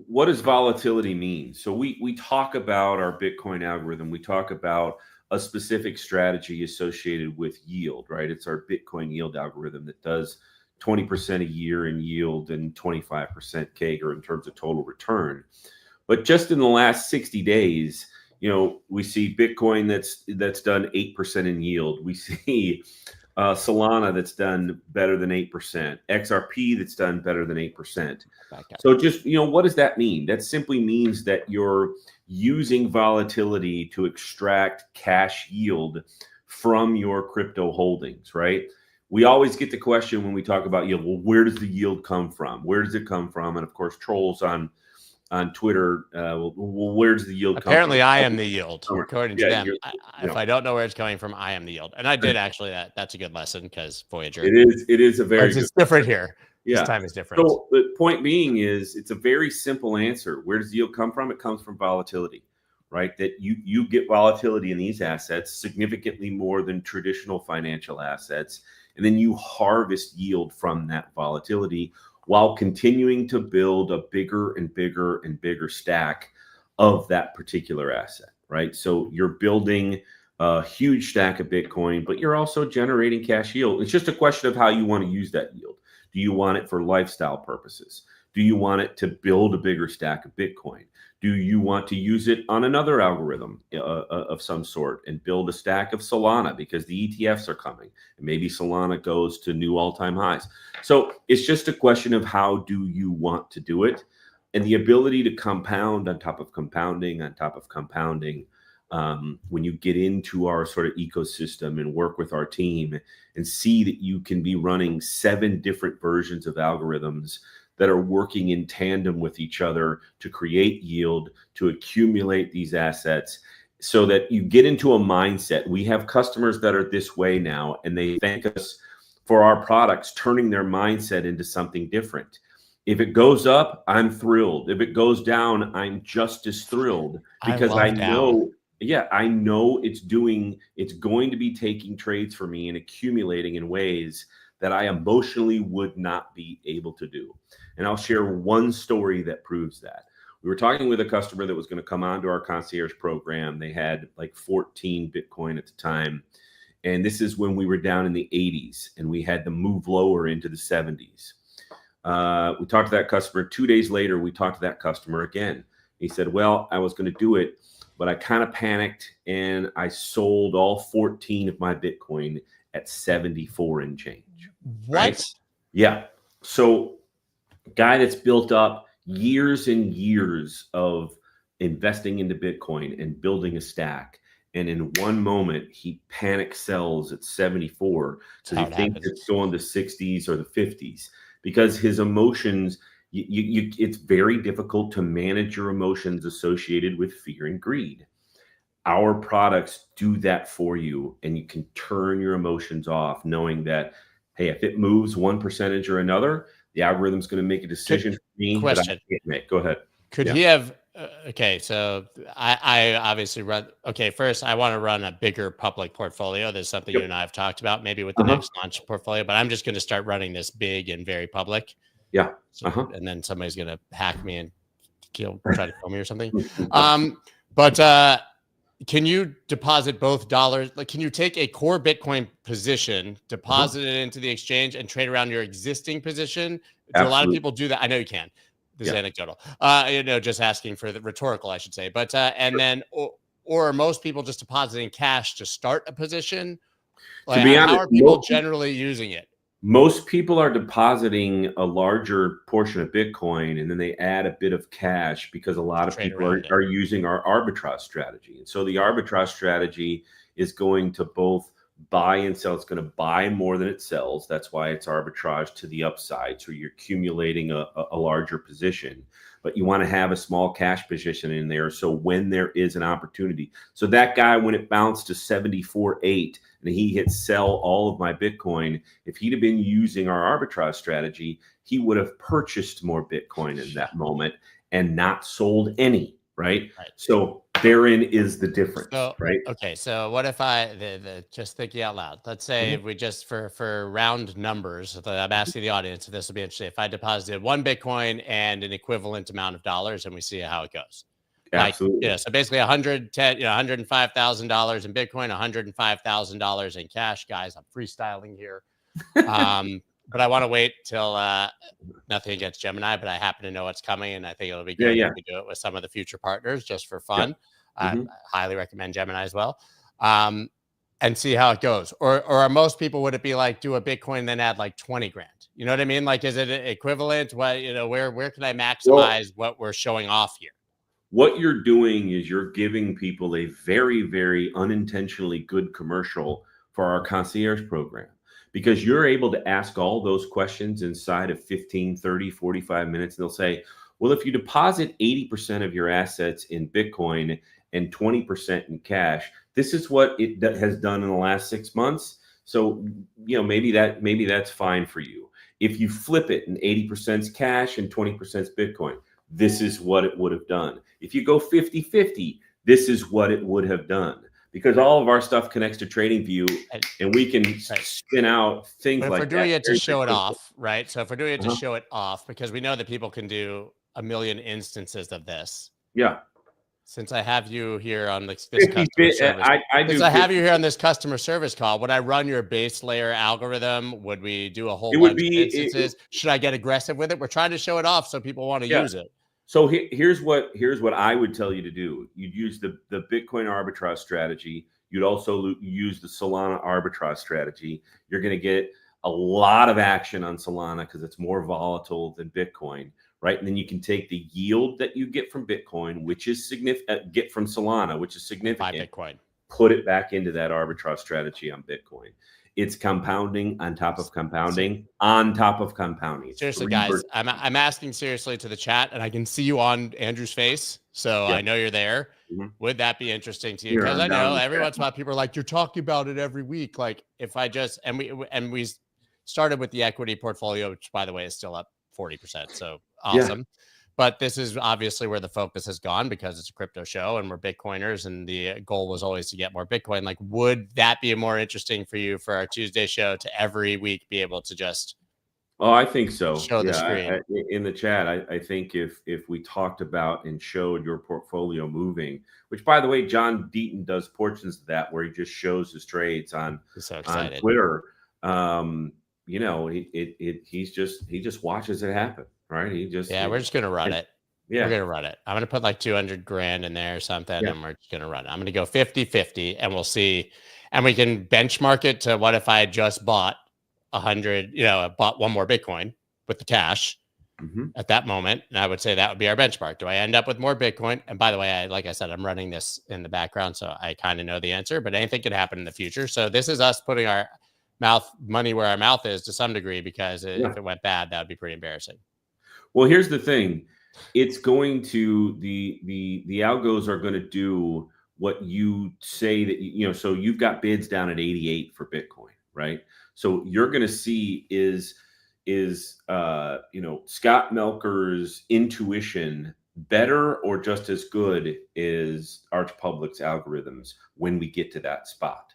what does volatility mean? So we talk about our Bitcoin algorithm. We talk about a specific strategy associated with yield, right? It's our Bitcoin yield algorithm that does 20% a year in yield and 25% CAGR in terms of total return. But just in the last 60 days, we see Bitcoin that's done 8% in yield. We see Solana that's done better than 8%, XRP that's done better than 8%. So just, what does that mean? That simply means that you're using volatility to extract cash yield from your crypto holdings, right? We always get the question when we talk about yield, well, where does the yield come from? Where does it come from? And of course, trolls on Twitter, well, where does the yield come from? Apparently, I am the yield, according to them. If I don't know where it's coming from, I am the yield. And I did actually, that's a good lesson because Voyager. It is a very it's different here. Yeah. This time is different. So the point being is it's a very simple answer. Where does the yield come from? It comes from volatility, right? That you get volatility in these assets significantly more than traditional financial assets. And then you harvest yield from that volatility while continuing to build a bigger and bigger and bigger stack of that particular asset, right? So you're building a huge stack of Bitcoin, but you're also generating cash yield. It's just a question of how you want to use that yield. Do you want it for lifestyle purposes? Do you want it to build a bigger stack of Bitcoin? Do you want to use it on another algorithm of some sort and build a stack of Solana because the ETFs are coming and maybe Solana goes to new all-time highs? So it's just a question of how do you want to do it, and the ability to compound on top of compounding on top of compounding. When you get into our sort of ecosystem and work with our team and see that you can be running 7 different versions of algorithms that are working in tandem with each other to create yield, to accumulate these assets, so that you get into a mindset. We have customers that are this way now, and they thank us for our products turning their mindset into something different. If it goes up, I'm thrilled. If it goes down, I'm just as thrilled, because I know it's going to be taking trades for me and accumulating in ways that I emotionally would not be able to do. And I'll share one story that proves that. We were talking with a customer that was going to come onto our Concierge Program. They had like 14 Bitcoin at the time. And this is when we were down in the 80s and we had to move lower into the 70s. We talked to that customer. 2 days later, we talked to that customer again. He said, well, I was going to do it, but I kind of panicked and I sold all 14 of my Bitcoin at 74 and change. What? Right? Yeah. So guy that's built up years and years of investing into Bitcoin and building a stack. And in one moment, he panic sells at 74 because he thinks it's going to 60s or the 50s, because his emotions, it's very difficult to manage your emotions associated with fear and greed. Our products do that for you, and you can turn your emotions off knowing that, hey, if it moves 1% or another, the algorithm's going to make a decision for me that I can't make. Go ahead. Could he have? Okay, so I obviously run. Okay, first I want to run a bigger public portfolio. There's something you and I have talked about, maybe with the next launch portfolio. But I'm just going to start running this big and very public. Yeah. And then somebody's going to hack me and try to kill me or something. Can you deposit both dollars? Like, can you take a core Bitcoin position, deposit it into the exchange, and trade around your existing position? Do a lot of people do that? I know you can. This is anecdotal. Just asking for the rhetorical, I should say. But and then, or are most people just depositing cash to start a position? Like, to be honest, how are people generally using it? Most people are depositing a larger portion of Bitcoin and then they add a bit of cash because a lot of people are using our arbitrage strategy. And so the arbitrage strategy is going to both buy and sell. It's going to buy more than it sells. That's why it's arbitrage to the upside. So you're accumulating a larger position, but you want to have a small cash position in there. So when there is an opportunity, so that guy, when it bounced to 74.8 and he hit sell all of my Bitcoin, if he'd have been using our arbitrage strategy, he would have purchased more Bitcoin in that moment and not sold any, right? So therein is the difference, right? Okay, so what if just thinking out loud, let's say if we just for round numbers, I'm asking the audience if this will be interesting. If I deposited 1 Bitcoin and an equivalent amount of dollars, and we see how it goes. Absolutely. So basically $105,000 in Bitcoin, $105,000 in cash. Guys, I'm freestyling here. But I want to wait till nothing against Gemini, but I happen to know what's coming, and I think it'll be good to do it with some of the future partners just for fun. I highly recommend Gemini as well, and see how it goes. Or are most people, would it be like do a Bitcoin then add like 20 grand? You know what I mean? Like, is it equivalent? What, where can I maximize what we're showing off here? What you're doing is you're giving people a very, very unintentionally good commercial for our Concierge program, because you're able to ask all those questions inside of 15, 30, 45 minutes. And they'll say, well, if you deposit 80% of your assets in Bitcoin and 20% in cash, this is what it has done in the last 6 months. So, maybe that's fine for you. If you flip it and 80% is cash and 20% is Bitcoin, this is what it would have done. If you go 50-50, this is what it would have done. Because all of our stuff connects to TradingView, and we can spin out things like that. If we're doing it to show it off, right? So if we're doing it to show it off, because we know that people can do a million instances of this. Yeah. Since I have you here on this customer service, I have you here on this customer service call, would I run your base layer algorithm? Would we do a whole bunch of instances? Should I get aggressive with it? We're trying to show it off so people want to use it. So here's what I would tell you to do. You'd use the Bitcoin arbitrage strategy. You'd also use the Solana arbitrage strategy. You're going to get a lot of action on Solana because it's more volatile than Bitcoin, right? And then you can take the yield that you get from Bitcoin, which is significant, get from Solana, which is significant. By Bitcoin. Put it back into that arbitrage strategy on Bitcoin. It's compounding on top of compounding on top of compounding. Seriously, guys, I'm asking seriously to the chat, and I can see you on Andrew's face, so I know you're there. Would that be interesting to you? Because I know every once in a while people are like, "You're talking about it every week." Like, if I just we started with the equity portfolio, which by the way is still up 40%, so awesome. Yeah. But this is obviously where the focus has gone because it's a crypto show and we're Bitcoiners, and the goal was always to get more Bitcoin. Like, would that be more interesting for you for our Tuesday show to every week be able to just I think so. Show the screen. In the chat, I think if we talked about and showed your portfolio moving, which by the way, John Deaton does portions of that where he just shows his trades on Twitter. He just watches it happen. Right. We're just going to run it. Yeah. We're going to run it. I'm going to put like 200 grand in there or something. And we're just going to run it. I'm going to go 50-50 and we'll see. And we can benchmark it to what if I just bought 100, bought one more Bitcoin with the cash at that moment. And I would say that would be our benchmark. Do I end up with more Bitcoin? And by the way, like I said, I'm running this in the background, so I kind of know the answer, but anything could happen in the future. So this is us putting our money where our mouth is to some degree, because if it went bad, that would be pretty embarrassing. Well, here's the thing. It's going to the algos are going to do what you say that, so you've got bids down at 88 for Bitcoin, right? So you're going to see is Scott Melker's intuition better or just as good as Arch Public's algorithms when we get to that spot?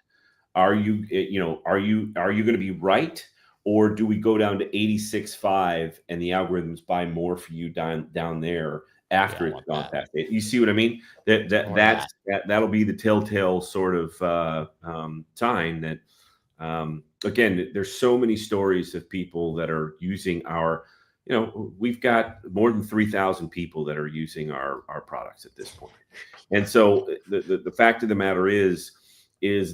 Are you going to be right? Or do we go down to 86.5 and the algorithms buy more for you down there after it's gone past it? You see what I mean? That'll be the telltale sort of sign that again, there's so many stories of people that are using our we've got more than 3,000 people that are using our products at this point. And so the fact of the matter is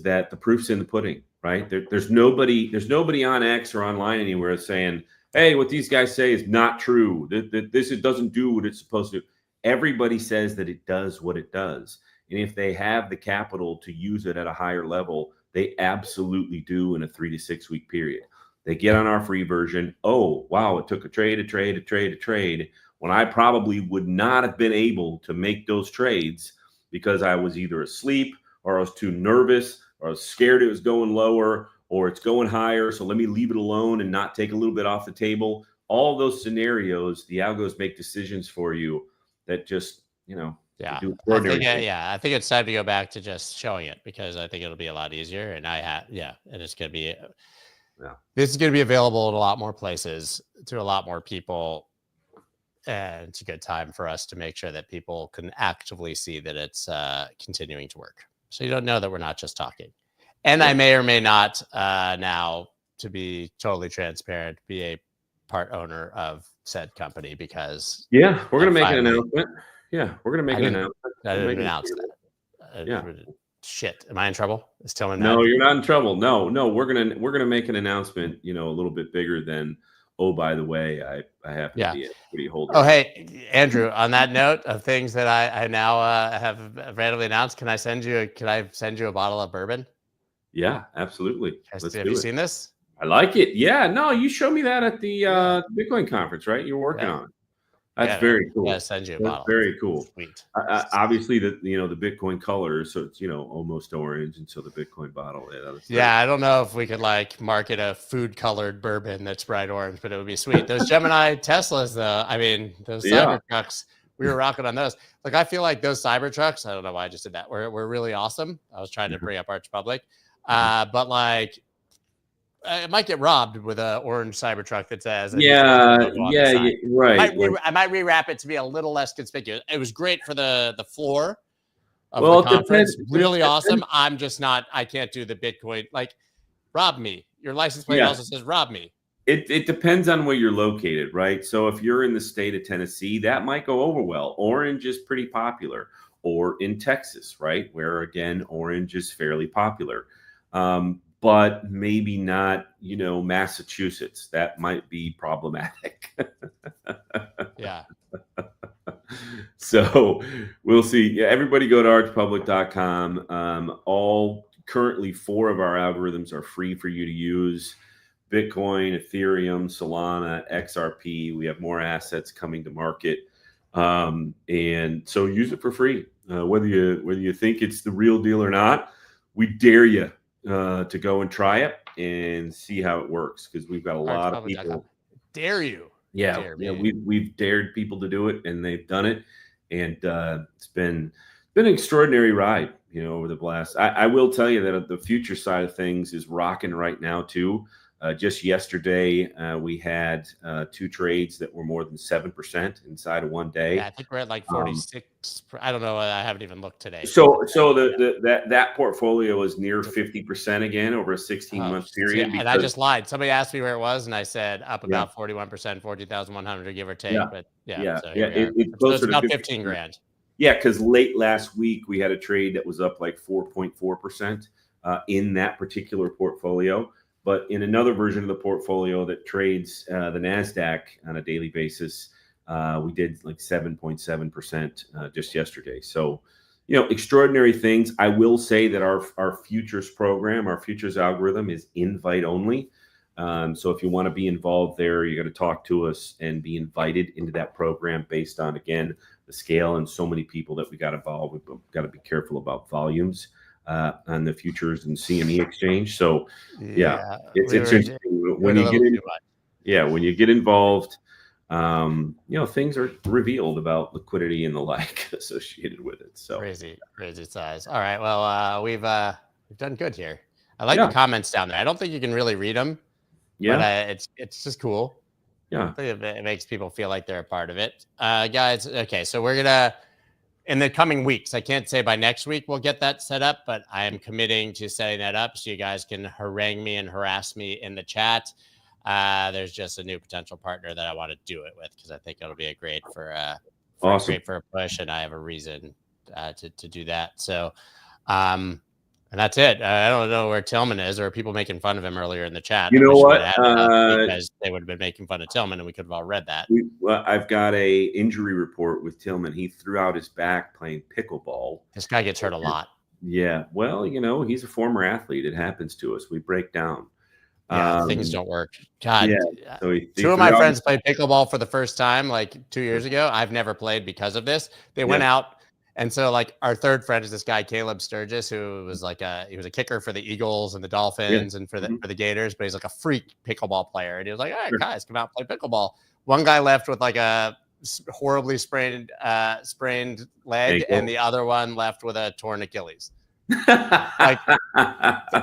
that the proof's in the pudding, right? There's nobody on X or online anywhere saying, hey, what these guys say is not true. It doesn't do what it's supposed to. Everybody says that it does what it does. And if they have the capital to use it at a higher level, they absolutely do in a 3 to 6 week period. They get on our free version. Oh, wow, it took a trade when I probably would not have been able to make those trades because I was either asleep or I was too nervous or I was scared it was going lower or it's going higher. So let me leave it alone and not take a little bit off the table. All those scenarios, the algos make decisions for you that just, do extraordinary things. I think it's time to go back to just showing it because I think it'll be a lot easier. And and it's going to be, this is going to be available in a lot more places to a lot more people. And it's a good time for us to make sure that people can actively see that it's continuing to work. So you don't know that we're not just talking. And I may or may not now, to be totally transparent, be a part owner of said company because we're going to make an announcement. Yeah, we're going to make an announcement. I didn't announce that. Shit, am I in trouble? Is Tillman No, mad? you're not in trouble. No, we're gonna make an announcement. A little bit bigger than. Oh, by the way, I have to be a equity holder. Oh, hey, Andrew. On that note of things that I now have randomly announced, can I send you a bottle of bourbon? Yeah, absolutely. Have you seen this? I like it. Yeah, no, you showed me that at the Bitcoin conference, right? You're working on it. That's very cool. Yeah, send you a bottle. Very cool. Sweet. Obviously, the Bitcoin color, so it's almost orange, and so the Bitcoin bottle. I don't know if we could market a food colored bourbon that's bright orange, but it would be sweet. Those Gemini Teslas, though. I mean, those Cybertrucks, we were rocking on those. I feel like those Cybertrucks. I don't know why I just did that. We're really awesome. I was trying to bring up Arch Public, but it might get robbed with an orange Cybertruck that says, right. I might rewrap it to be a little less conspicuous. It was great for the floor of the conference. Really awesome. I'm just not. I can't do the Bitcoin. Rob me. Your license plate also says rob me. It depends on where you're located, right? So if you're in the state of Tennessee, that might go over well. Orange is pretty popular, or in Texas, right, where again orange is fairly popular. But maybe not, Massachusetts. That might be problematic. Yeah. So we'll see. Yeah, everybody go to archpublic.com. Currently 4 of our algorithms are free for you to use. Bitcoin, Ethereum, Solana, XRP. We have more assets coming to market. And so use it for free. Whether you think it's the real deal or not, we dare you to go and try it and see how it works, because we've got a lot of people. Dare you? We've dared people to do it, and they've done it, and it's been an extraordinary ride, over the last. I will tell you that the future side of things is rocking right now too. Just yesterday, we had 2 trades that were more than 7% inside of one day. Yeah, I think we're at 46. I don't know. I haven't even looked today. So that portfolio is near 50% again over a 16-month period. And I just lied. Somebody asked me where it was, and I said up about 41%, 40,100, give or take. But it's about 15 grand. Yeah, because late last week we had a trade that was up 4.4% in that particular portfolio. But in another version of the portfolio that trades the NASDAQ on a daily basis, we did 7.7% just yesterday. So, extraordinary things. I will say that our futures program, our futures algorithm is invite only. So if you want to be involved there, you got to talk to us and be invited into that program based on, again, the scale and so many people that we got involved. We've got to be careful about volumes on the futures and CME exchange. So it's interesting when you get in. Yeah, when you get involved, things are revealed about liquidity and the like associated with it. So crazy size. All right, well, we've done good here. I like the comments down there. I don't think you can really read them. Yeah, but it's just cool. Yeah, it makes people feel like they're a part of it, guys. Okay, so we're gonna. In the coming weeks, I can't say by next week we'll get that set up, but I am committing to setting that up so you guys can harangue me and harass me in the chat. there's just a new potential partner that I want to do it with because I think it'll be a great for Awesome. great for a push, and I have a reason to do that. So, and that's it. I don't know where Tillman is, or people making fun of him earlier in the chat. You I know wish what? would have had it up because they would have been making fun of Tillman, and we could have all read that. Well, I've got a injury report with Tillman. He threw out his back playing pickleball. This guy gets hurt a lot. Yeah. Well, he's a former athlete. It happens to us. We break down. Yeah, things don't work. God, yeah. So two of my friends played pickleball for the first time like 2 years ago. I've never played because of this. They went out, and so like our third friend is this guy Caleb Sturgis, who was he was a kicker for the Eagles and the Dolphins and for the Gators, but he's like a freak pickleball player. And he was like, "All right, guys, come out and play pickleball." One guy left with like a horribly sprained leg, and the other one left with a torn Achilles. Like,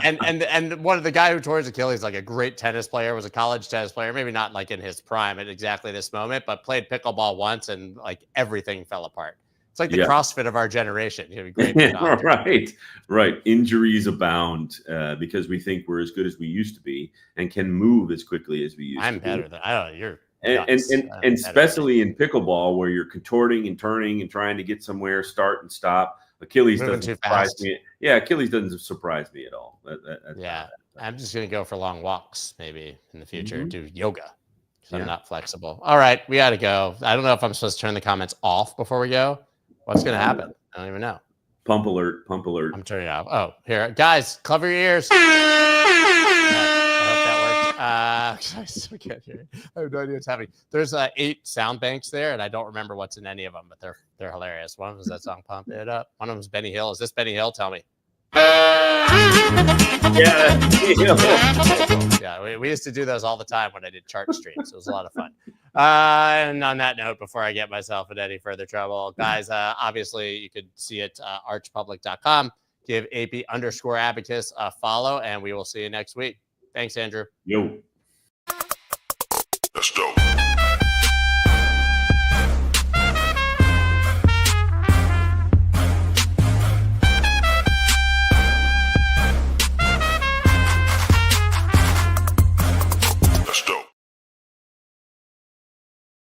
and one of the guy who tore his Achilles, like a great tennis player, was a college tennis player, maybe not like in his prime at exactly this moment, but played pickleball once and like everything fell apart. It's like the CrossFit of our generation. Great right. Injuries abound because we think we're as good as we used to be and can move as quickly as we used to be. I'm better than I don't know. You're and especially in pickleball where you're contorting and turning and trying to get somewhere, start and stop. Achilles doesn't surprise me. Yeah, Achilles doesn't surprise me at all. I'm just going to go for long walks maybe in the future, do yoga because I'm not flexible. All right, we got to go. I don't know if I'm supposed to turn the comments off before we go. What's going to happen? I don't even know. Pump alert. I'm turning it off. Oh, here. Guys, cover your ears. I still can't hear it. I have no idea what's happening. There's 8 sound banks there, and I don't remember what's in any of them, but they're hilarious. One of them is that song "Pump It Up." One of them is Benny Hill. Is this Benny Hill? Tell me. Yeah, we used to do those all the time when I did chart streams. It was a lot of fun. And on that note, before I get myself in any further trouble, guys, obviously you could see it archpublic.com. Give AP_abacus a follow, and we will see you next week. Thanks, Andrew. Yo.